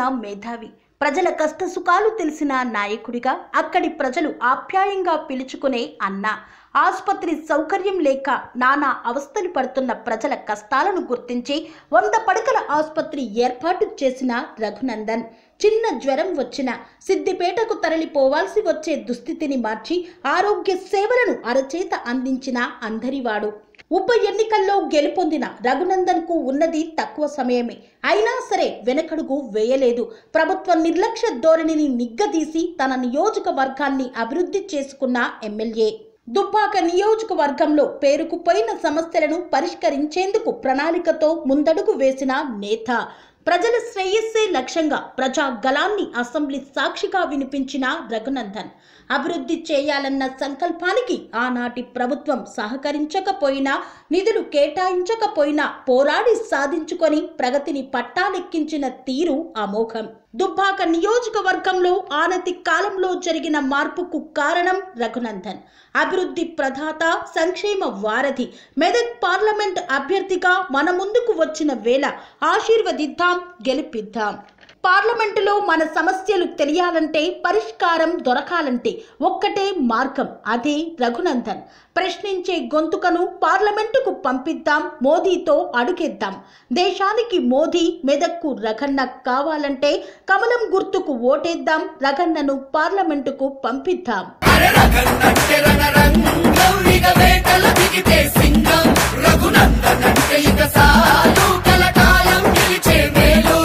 మించిన మేధావి, ప్రజల కష్ట సుఖాలు తెలిసిన నాయకుడిగా అక్కడి ప్రజలు ఆప్యాయంగా పిలుచుకునే అన్న, ఆసుపత్రి సౌకర్యం లేక నానా అవస్థలు పడుతున్న ప్రజల కష్టాలను గుర్తించి 100 పడకల ఆసుపత్రి ఏర్పాటు చేసిన రఘునందన్, చిన్న జ్వరం వచ్చిన సిద్దిపేటకు తరలిపోవాల్సి వచ్చే దుస్థితిని మార్చి ఆరోగ్య సేవలను అరచేత అందించిన అందరివాడు. ఉప ఎన్నికల్లో గెలుపొందిన రఘునందన్ కు ఉన్నది తక్కువ సమయమే, అయినా సరే వెనకడుగు వేయలేదు. ప్రభుత్వ నిర్లక్ష్య ధోరణిని నిగ్గదీసి తన నియోజకవర్గాన్ని అభివృద్ధి చేసుకున్న ఎమ్మెల్యే. దుబ్బాక నియోజకవర్గంలో పేరుకుపోయిన సమస్యలను పరిష్కరించేందుకు ప్రణాళికతో ముందడుగు వేసిన నేత. ప్రజల శ్రేయస్సే లక్ష్యంగా ప్రజా గళాన్ని అసెంబ్లీ సాక్షిగా వినిపించిన రఘునందన్ అభివృద్ధి చేయాలన్న సంకల్పానికి ఆనాటి ప్రభుత్వం సహకరించకపోయినా, నిధులు కేటాయించకపోయినా పోరాడి సాధించుకొని ప్రగతిని పట్టాలెక్కించిన తీరు అమోఘం. దుబ్బాక నియోజకవర్గంలో ఆనతి కాలంలో జరిగిన మార్పుకు కారణం రఘునందన్. అభివృద్ధి ప్రదాత, సంక్షేమ వారధి, మెదక్ పార్లమెంట్ అభ్యర్థిగా మన ముందుకు వచ్చిన వేళ ఆశీర్వదిద్దాం, గెలిపిద్దాం. పార్లమెంటులో మన సమస్యలు తెలియాలంటే, పరిష్కారం దొరకాలంటే ఒక్కటే మార్గం, అదే రఘునందన్. ప్రశ్నించే గొంతుకను పార్లమెంటుకు పంపిద్దాం, మోదీతో అడుగేద్దాం. దేశానికి మోదీ, మెదక్కు రఘన్న కావాలంటే కమలం గుర్తుకు ఓటేద్దాం, రఘన్నను పార్లమెంటుకు పంపిద్దాం. రఘునందన్ అంటే ఇక సాలు కలకాలం గెలిచే మేలు.